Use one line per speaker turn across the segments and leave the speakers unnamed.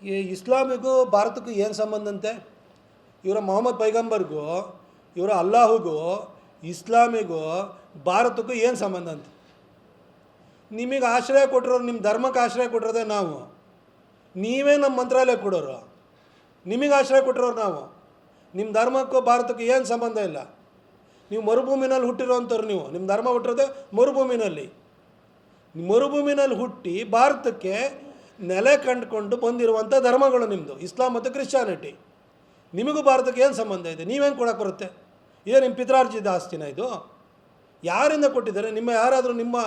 ಈ ಇಸ್ಲಾಮಿಗೂ ಭಾರತಕ್ಕೂ ಏನು ಸಂಬಂಧ ಅಂತೆ? ಇವರ ಮೊಹಮ್ಮದ್ ಪೈಗಂಬರ್ಗೂ, ಇವರ ಅಲ್ಲಾಹುಗೂ, ಇಸ್ಲಾಮಿಗೂ ಭಾರತಕ್ಕೂ ಏನು ಸಂಬಂಧ ಅಂತ? ನಿಮಗೆ ಆಶ್ರಯ ಕೊಟ್ಟಿರೋರು, ನಿಮ್ಮ ಧರ್ಮಕ್ಕೆ ಆಶ್ರಯ ಕೊಟ್ಟಿರೋದೇ ನಾವು. ನೀವೇ ನಮ್ಮ ಮಂತ್ರಾಲಯ ಕೊಡೋರು. ನಿಮಗೆ ಆಶ್ರಯ ಕೊಟ್ಟಿರೋರು ನಾವು. ನಿಮ್ಮ ಧರ್ಮಕ್ಕೂ ಭಾರತಕ್ಕೂ ಏನು ಸಂಬಂಧ ಇಲ್ಲ. ನೀವು ಮರುಭೂಮಿನಲ್ಲಿ ಹುಟ್ಟಿರೋವಂಥವ್ರು. ನಿಮ್ಮ ಧರ್ಮ ಹುಟ್ಟಿರೋದೇ ಮರುಭೂಮಿನಲ್ಲಿ. ಮರುಭೂಮಿನಲ್ಲಿ ಹುಟ್ಟಿ ಭಾರತಕ್ಕೆ ನೆಲೆ ಕಂಡುಕೊಂಡು ಬಂದಿರುವಂಥ ಧರ್ಮಗಳು ನಿಮ್ಮದು, ಇಸ್ಲಾಂ ಮತ್ತು ಕ್ರಿಶ್ಚಾನಿಟಿ. ನಿಮಗೂ ಭಾರತಕ್ಕೆ ಏನು ಸಂಬಂಧ ಇದೆ? ನೀವೇನು ಕೊಡೋಕ್ಕೆ ಬರುತ್ತೆ? ಏನು ನಿಮ್ಮ ಪಿತ್ರಾರ್ಜಿತ ಆಸ್ತಿನ ಇದು? ಯಾರಿಂದ ಕೊಟ್ಟಿದ್ದಾರೆ? ಯಾರಾದರೂ ನಿಮ್ಮ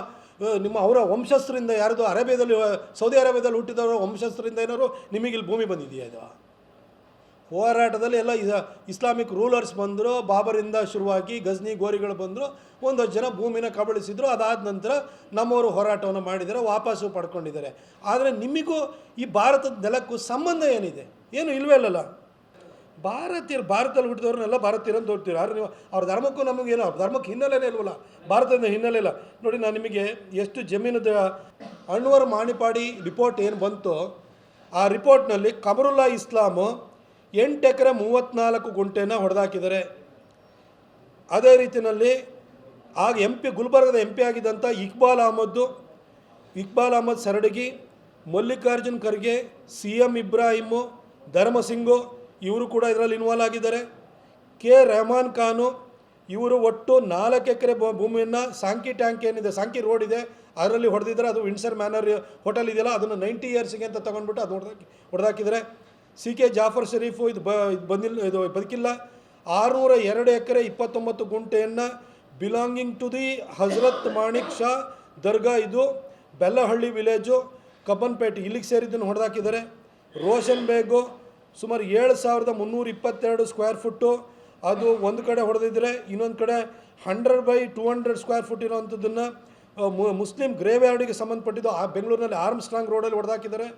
ಅವರ ವಂಶಸ್ಥರಿಂದ ಯಾರ್ದು ಅರೇಬಿಯಾದಲ್ಲಿ, ಸೌದಿ ಅರೇಬಿಯಾದಲ್ಲಿ ಹುಟ್ಟಿದವರ ವಂಶಸ್ಥರಿಂದ ಏನಾದ್ರು ನಿಮಗಿಲ್ಲಿ ಭೂಮಿ ಬಂದಿದೆಯಾ? ಇದು ಹೋರಾಟದಲ್ಲಿ ಎಲ್ಲ ಇಸ್ಲಾಮಿಕ್ ರೂಲರ್ಸ್ ಬಂದರು. ಬಾಬರಿಂದ ಶುರುವಾಗಿ ಗಜ್ನಿ ಗೋರಿಗಳು ಬಂದರು. ಒಂದಷ್ಟು ಜನ ಭೂಮಿನ ಕಬಳಿಸಿದ್ರು. ಅದಾದ ನಂತರ ನಮ್ಮವರು ಹೋರಾಟವನ್ನು ಮಾಡಿದ್ದಾರೆ, ವಾಪಸ್ಸು ಪಡ್ಕೊಂಡಿದ್ದಾರೆ. ಆದರೆ ನಿಮಗೂ ಈ ಭಾರತದ ನೆಲಕ್ಕೂ ಸಂಬಂಧ ಏನಿದೆ? ಏನು ಇಲ್ವೇ ಇಲ್ಲಲ್ಲ. ಭಾರತದಲ್ಲಿ ಹುಟ್ಟಿದವ್ರನ್ನೆಲ್ಲ ಭಾರತೀಯರನ್ನು ತೋರ್ತೀವಿ. ಆದರೆ ನೀವು ಅವ್ರ ಧರ್ಮಕ್ಕೂ ನಮಗೇನು, ಅವ್ರ ಧರ್ಮಕ್ಕೆ ಹಿನ್ನೆಲೆನೇ ಇಲ್ವಲ್ಲ, ಭಾರತದ ಹಿನ್ನೆಲೆ ಇಲ್ಲ. ನೋಡಿ, ನಾನು ನಿಮಗೆ ಎಷ್ಟು ಜಮೀನದ ಅನ್ವರ್ ಮಾಣಿಪಾಡಿ ರಿಪೋರ್ಟ್ ಏನು ಬಂತು, ಆ ರಿಪೋರ್ಟ್ನಲ್ಲಿ ಕಮರುಲ್ಲಾ ಇಸ್ಲಾಮು 8 ಎಕರೆ 34 ಗುಂಟೆನ ಹೊಡೆದಾಕಿದ್ದಾರೆ. ಅದೇ ರೀತಿಯಲ್ಲಿ ಆಗ ಗುಲ್ಬರ್ಗದ MP ಆಗಿದ್ದಂಥ ಇಕ್ಬಾಲ್ ಅಹಮದ್ ಸರಡಗಿ, ಮಲ್ಲಿಕಾರ್ಜುನ್ ಖರ್ಗೆ, CM ಇಬ್ರಾಹಿಮು, ಧರ್ಮಸಿಂಗು ಇವರು ಕೂಡ ಇದರಲ್ಲಿ ಇನ್ವಾಲ್ವ್ ಆಗಿದ್ದಾರೆ. K ರೆಹಮಾನ್ ಖಾನು ಇವರು ಒಟ್ಟು 4 ಎಕರೆ ಭೂಮಿಯನ್ನು ಸಾಂಕಿ ಟ್ಯಾಂಕ್ ಏನಿದೆ, ಸಾಂಕಿ ರೋಡ್ ಇದೆ, ಅದರಲ್ಲಿ ಹೊಡೆದಿದ್ದಾರೆ. ಅದು ವಿಂಡ್ಸರ್ ಮ್ಯಾನರ್ ಹೋಟೆಲ್ ಇದೆಯಲ್ಲ, ಅದನ್ನು 90 ಇಯರ್ಸಿಗೆ ಅಂತ ತೊಗೊಂಡ್ಬಿಟ್ಟು ಅದು ಹೊಡೆದಾಕಿದ್ದಾರೆ. CK ಜಾಫರ್ ಶರೀಫು ಇದು ಬದುಕಿಲ್ಲ. 602 ಎಕರೆ 29 ಗುಂಟೆಯನ್ನು belonging to the Hazrat Manik Shah ದರ್ಗಾ, ಇದು ಬೆಲ್ಲಹಳ್ಳಿ ವಿಲೇಜು, ಕಬ್ಬನ್ಪೇಟೆ, ಇಲ್ಲಿಗೆ ಸೇರಿದ್ದನ್ನು ಹೊಡೆದಾಕಿದ್ದಾರೆ. ರೋಷನ್ ಬೇಗು ಸುಮಾರು 7322 ಸ್ಕ್ವೇರ್ ಫುಟ್ಟು, ಅದು ಒಂದು ಕಡೆ ಹೊಡೆದಿದ್ದರೆ, ಇನ್ನೊಂದು ಕಡೆ 100/200 ಸ್ಕ್ವೇರ್ ಫುಟ್ ಇರೋವಂಥದ್ದನ್ನು ಮುಸ್ಲಿಂ ಗ್ರೇವ್ ಯಾರ್ಡಿಗೆ ಸಂಬಂಧಪಟ್ಟಿದ್ದು ಬೆಂಗಳೂರಿನಲ್ಲಿ ಆರ್ಮ್ಸ್ಟ್ರಾಂಗ್ ರೋಡಲ್ಲಿ ಹೊಡೆದಾಕಿದ್ದಾರೆ.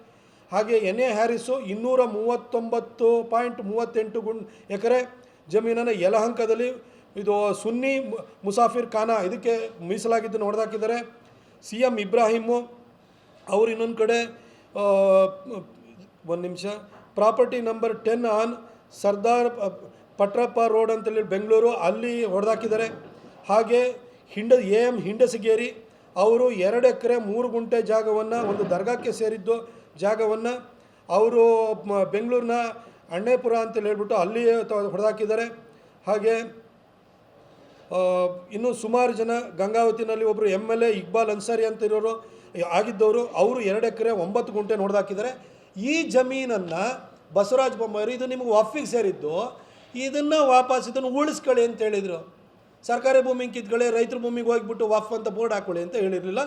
ಹಾಗೆ NA ಹ್ಯಾರಿಸು 239.38 ಎಕರೆ ಜಮೀನನ್ನು ಯಲಹಂಕದಲ್ಲಿ ಇದು ಸುನ್ನಿ ಮುಸಾಫಿರ್ ಖಾನ ಇದಕ್ಕೆ ಮೀಸಲಾಗಿದ್ದನ್ನು ಹೊಡೆದಾಕಿದ್ದಾರೆ. CM ಇಬ್ರಾಹಿಮು ಅವರು ಇನ್ನೊಂದು ಕಡೆ property number 10 on Sardar Patrappa road ಅಂತೇಳಿ ಬೆಂಗಳೂರು, ಅಲ್ಲಿ ಹೊಡೆದಾಕಿದ್ದಾರೆ. ಹಾಗೆ AM ಹಿಂಡಸಗೇರಿ ಅವರು 2 ಎಕರೆ 3 ಗುಂಟೆ ಜಾಗವನ್ನು, ಒಂದು ದರ್ಗಾಕ್ಕೆ ಸೇರಿದ್ದು ಜಾಗವನ್ನು ಅವರು ಬೆಂಗಳೂರಿನ ಅಣ್ಣೇಪುರ ಅಂತೇಳಿ ಹೇಳ್ಬಿಟ್ಟು ಅಲ್ಲಿ ಹೊಡೆದಾಕಿದ್ದಾರೆ. ಹಾಗೆ ಇನ್ನೂ ಸುಮಾರು ಜನ, ಗಂಗಾವತಿನಲ್ಲಿ ಒಬ್ಬರು MLA ಇಕ್ಬಾಲ್ ಅನ್ಸಾರಿ ಅಂತ ಇರೋರು ಆಗಿದ್ದವರು, ಅವರು 2 ಎಕರೆ 9 ಗುಂಟೆ ಹೊಡೆದಾಕಿದ್ದಾರೆ. ಈ ಜಮೀನನ್ನು ಬಸವರಾಜ ಬೊಮ್ಮಾಯಿ ಇದು ನಿಮಗೆ ವಫಿಗೆ ಸೇರಿದ್ದು, ಇದನ್ನು ಇದನ್ನು ಉಳಿಸ್ಕೊಳ್ಳಿ ಅಂತ ಹೇಳಿದರು. ಸರ್ಕಾರಿ ಭೂಮಿಗೆ ಕಿತ್ಕೊಳ್ಳಿ, ರೈತರ ಭೂಮಿಗೆ ಹೋಗಿಬಿಟ್ಟು ವಫ್ ಅಂತ ಬೋರ್ಡ್ ಹಾಕ್ಕೊಳ್ಳಿ ಅಂತ ಹೇಳಿರಲಿಲ್ಲ.